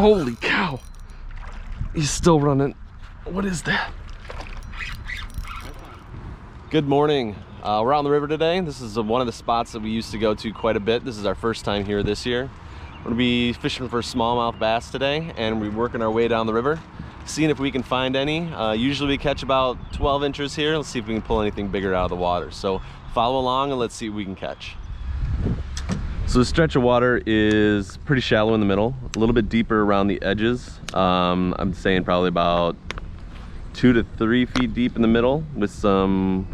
Holy cow. He's still running. What is that? Good morning. We're out on the river today. This is one of the spots that we used to go to quite a bit. This is our first time here this year. We're gonna be fishing for smallmouth bass today, and we're working our way down the river, seeing if we can find any. Usually we catch about 12 inches here. Let's see if we can pull anything bigger out of the water. So follow along and let's see what we can catch. So the stretch of water is pretty shallow in the middle, a little bit deeper around the edges. I'm saying probably about 2 to 3 feet deep in the middle with some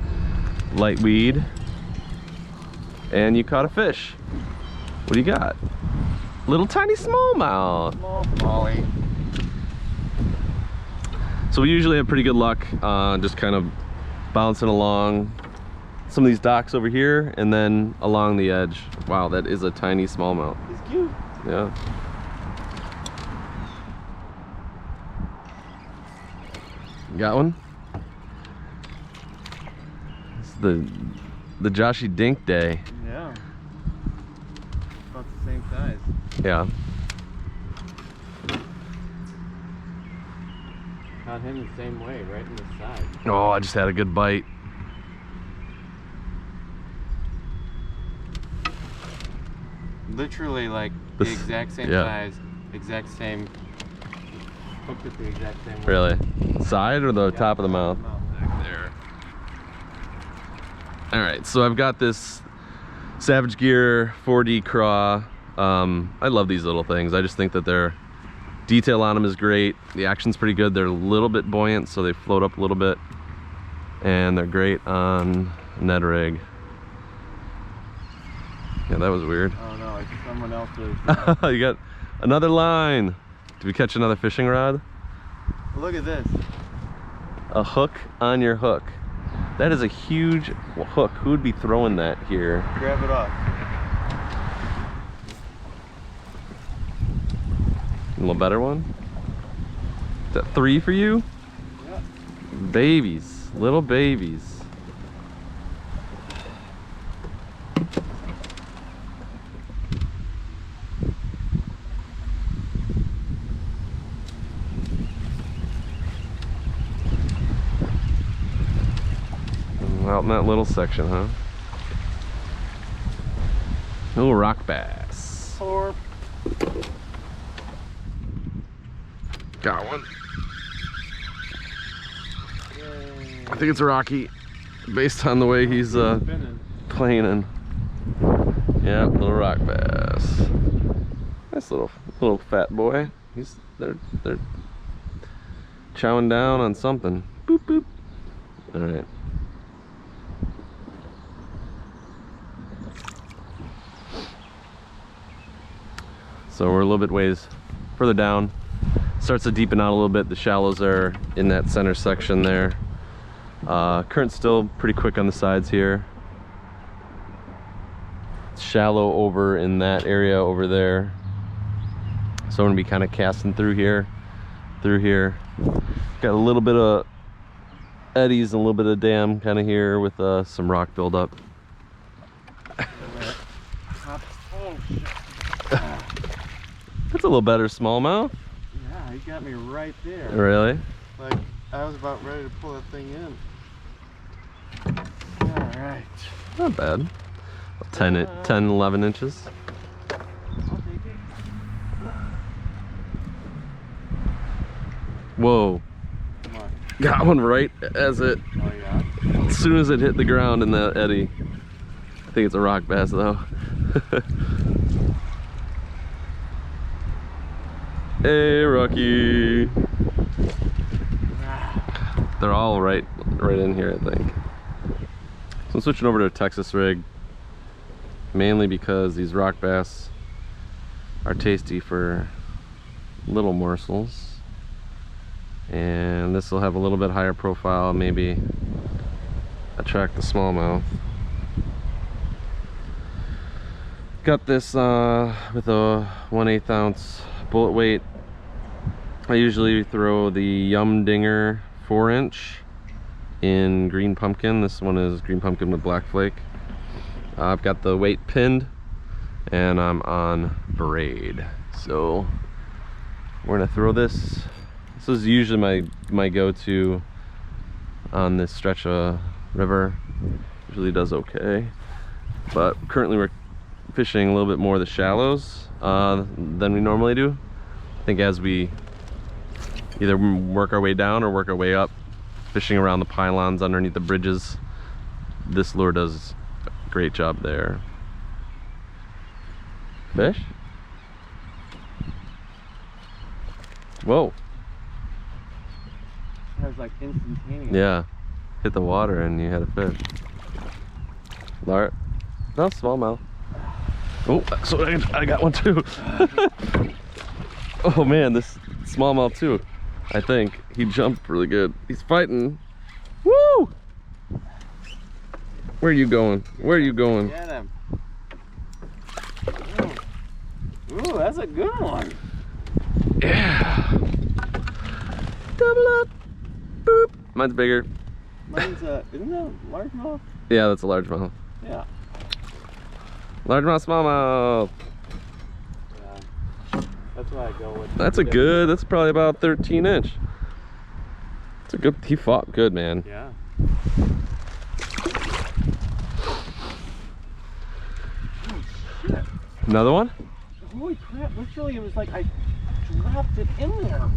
light weed. And you caught a fish. What do you got? Little tiny smallmouth. Molly. So we usually have pretty good luck just kind of bouncing along some of these docks over here and then along the edge. Wow, that is a tiny smallmouth. He's cute. Yeah. Got one? It's the Joshy Dink day. Yeah. About the same size. Yeah. Caught him the same way, right in the side. Oh, I just had a good bite. Literally like the exact same size, exact same. Hooked it the exact same way. Really? Side or the top of the mouth? Back there. All right, so I've got this Savage Gear 4D craw. I love these little things. I just think that their detail on them is great. The action's pretty good. They're a little bit buoyant, so they float up a little bit. And they're great on Ned rig. Yeah, that was weird. Oh no, it's someone else's. You got another line. Did we catch another fishing rod? Look at this. A hook on your hook. That is a huge hook. Who would be throwing that here? Grab it off. A little better one? Is that 3 for you? Yep. Babies, little babies. Out in that little section, huh? Little rock bass. Or Got one. I think it's a Rocky, based on the way he's playing in. Yeah, little rock bass. Nice little fat boy. They're chowing down on something. Boop boop. All right. So we're a little bit ways further down. Starts to deepen out a little bit. The shallows are in that center section there. Current's still pretty quick on the sides here. It's shallow over in that area over there. So I'm gonna be kind of casting through here. Got a little bit of eddies and a little bit of dam kind of here with some rock buildup. oh shit. That's a little better smallmouth. Yeah, he got me right there. Really? Like I was about ready to pull that thing in. All right. Not bad. 10, 11 inches. I'll take it. Whoa. Come on. Got one right as it, Oh yeah. as soon as it hit the ground in that eddy. I think it's a rock bass though. Hey, Rocky. They're all right in here, I think. So I'm switching over to a Texas rig, mainly because these rock bass are tasty for little morsels. And this will have a little bit higher profile, maybe attract the smallmouth. Got this with a 1/8 ounce bullet weight. I usually throw the Yum Dinger 4-inch in green pumpkin. This one is green pumpkin with black flake. I've got the weight pinned and I'm on braid. So We're gonna throw this. This is usually my go-to on this stretch of river. Usually does okay, but currently we're fishing a little bit more of the shallows than we normally do. I think as we either work our way down or work our way up, fishing around the pylons underneath the bridges, this lure does a great job there. Fish? Whoa. That was like instantaneous. Yeah. Hit the water and you had a fish. No, smallmouth. Oh, so I got one too. Oh man, this smallmouth too. I think he jumped really good. He's fighting. Woo! Where are you going? Where are you going? Get him. Ooh, that's a good one. Yeah. Double up. Boop. Mine's bigger. Mine's isn't that a largemouth? Yeah, that's a largemouth. Yeah. Largemouth, smallmouth. Yeah. That's what I go with. That's a good. That's probably about 13-inch. It's a good. He fought good, man. Yeah. Oh shit. Another one? Holy crap! Literally, it was like I dropped it in there.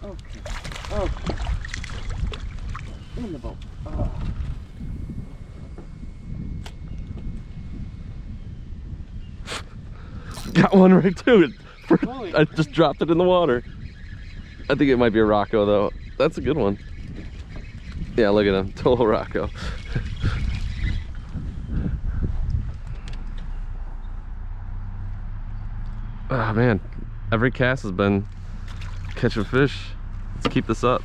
Okay. Okay. In the boat. Got one right to it. Holy I just dropped it in the water. I think it might be a Rocco though. That's a good one. Yeah, look at him. Total Rocco. Oh man, every cast has been catching fish. Let's keep this up.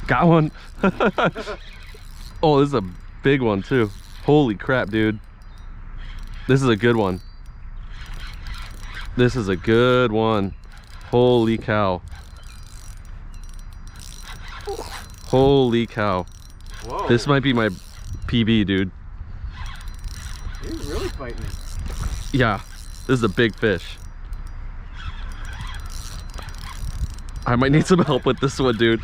Got one. Oh, this is a big one too. Holy crap, dude. This is a good one. This is a good one. Holy cow. Holy cow. Whoa. This might be my PB, dude. He's really fighting it. Yeah, this is a big fish. I might need some help with this one, dude.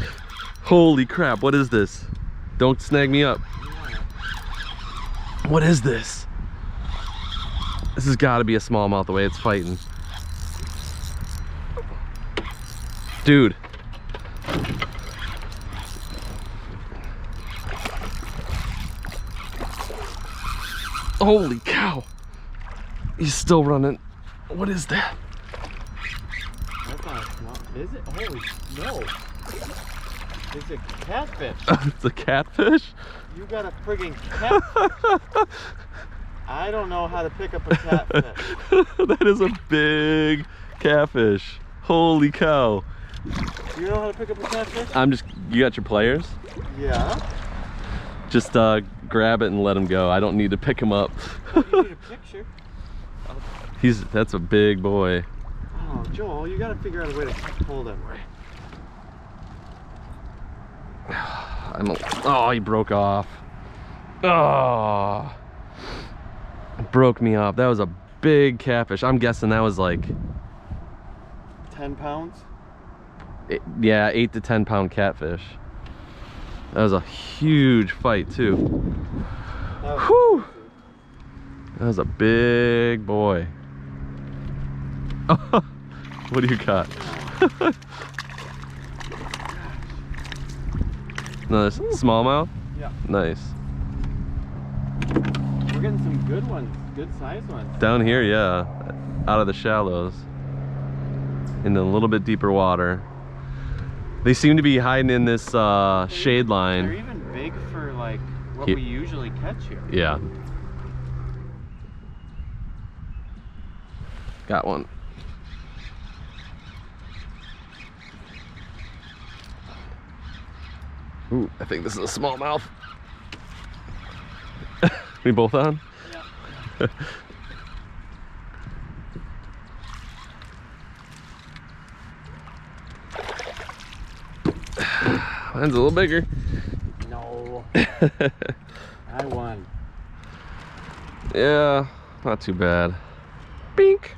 Holy crap, what is this? Don't snag me up. What is this? This has got to be a smallmouth the way it's fighting. Dude. Holy cow. He's still running. What is that? That's not a small. Is it? Holy no. It's a catfish. It's a catfish? You got a friggin' catfish. I don't know how to pick up a catfish. That is a big catfish. Holy cow. You know how to pick up a catfish? You got your pliers? Yeah. Just grab it and let him go. I don't need to pick him up. Well, you need a picture. That's a big boy. Oh, Joel, you gotta figure out a way to hold him. Oh, he broke off. Oh, broke me off. That was a big catfish. I'm guessing that was like 10 pounds? Yeah, 8 to 10 pound catfish. That was a huge fight too. Whew. That was a big boy. What do you got? Another smallmouth? Yeah. Nice. We're getting some good ones, good sized ones. Down here, yeah. Out of the shallows. In a little bit deeper water. They seem to be hiding in this shade line. They're even big for like what we usually catch here. Yeah. Got one. Ooh, I think this is a smallmouth. We both on? Yeah. Mine's a little bigger. No. I won. Yeah, not too bad. Bink.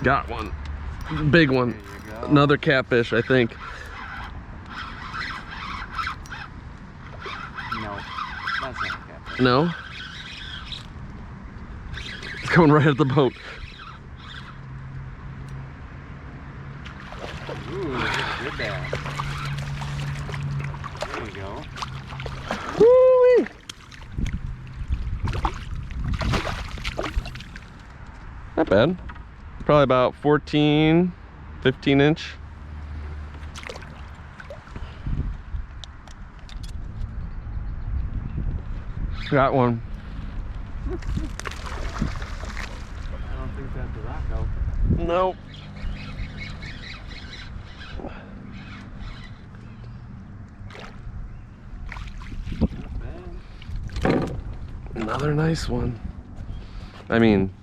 Got one. Big one. There you go. Another catfish, I think. No, that's not a catfish. No? It's coming right at the boat. Ooh, that's a good bass. There you go. Woo-wee. Not bad. Probably about 14, 15 inch. Got one. I don't think that's a Rocco. Nope. Not bad. Another nice one. I mean,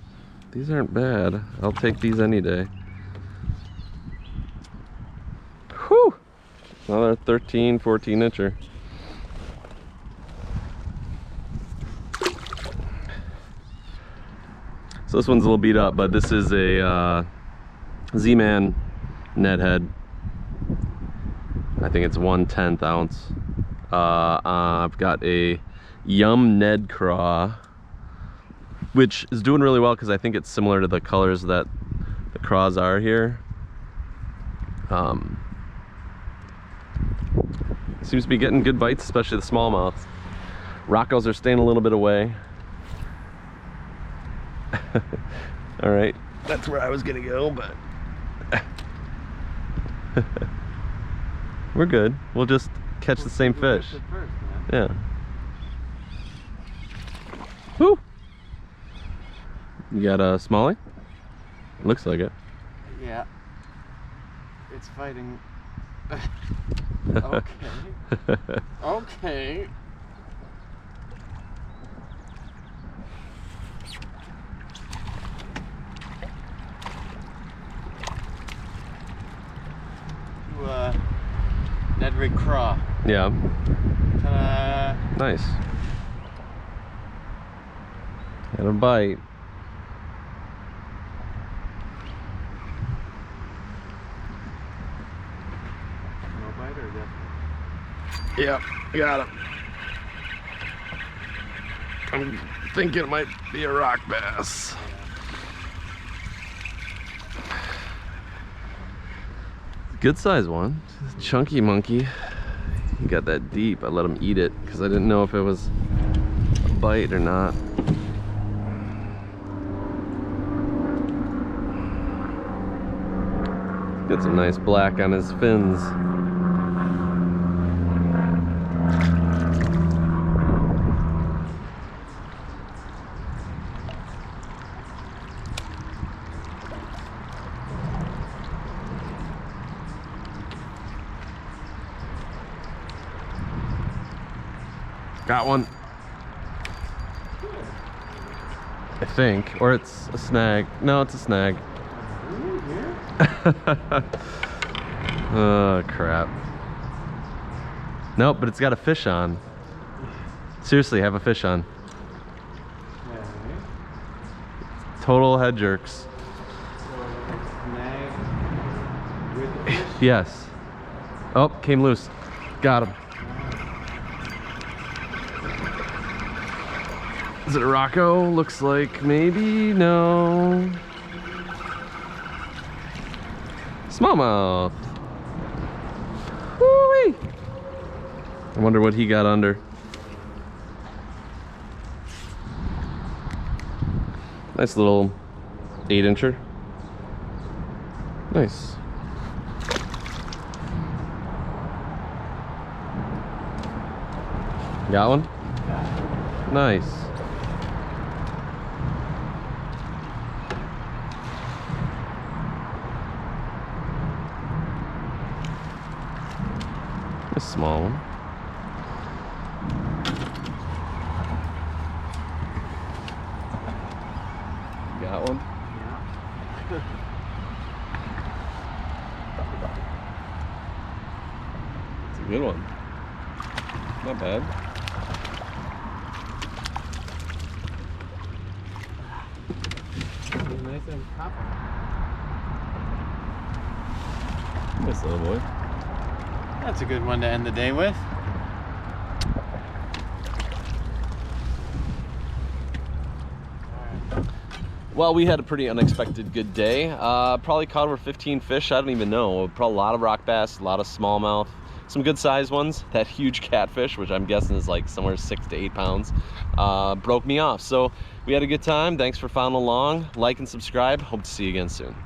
these aren't bad. I'll take these any day. Whew! Another 13, 14 incher. So this one's a little beat up, but this is a Z-Man Ned head. I think it's 1/10 ounce. I've got a Yum Ned craw, which is doing really well because I think it's similar to the colors that the craws are here. Seems to be getting good bites, especially the smallmouths. Roccos are staying a little bit away. All right, that's where I was gonna go, but we're good. We'll just catch the same fish. First, man. Yeah. Woo! You got a smallie? Looks like it. Yeah. It's fighting. Okay. Okay. Nedrick craw. Yeah. Ta-da! Nice. Had a bite. No bite or definitely? Yep, got him. I'm thinking it might be a rock bass. Good size one. Chunky monkey. He got that deep. I let him eat it because I didn't know if it was a bite or not. Got some nice black on his fins. Got one. I think. Or it's a snag. No, it's a snag. Ooh, here? Oh, crap. Nope, but it's got a fish on. Seriously, have a fish on. Okay. Total head jerks. So, snag with the fish. Yes. Oh, came loose. Got him. Is it a Rocco? Looks like maybe. No. Smallmouth. Woo-wee. I wonder what he got under. Nice little 8-incher. Nice. Got one? Nice. A small one. Got one? Yeah. It's a good one. Not bad. Nice and copper. Nice little boy. That's a good one to end the day with. Well, we had a pretty unexpected good day. Probably caught over 15 fish. I don't even know. Probably a lot of rock bass, a lot of smallmouth, some good sized ones. That huge catfish, which I'm guessing is like somewhere 6 to 8 pounds, broke me off. So we had a good time. Thanks for following along. Like and subscribe. Hope to see you again soon.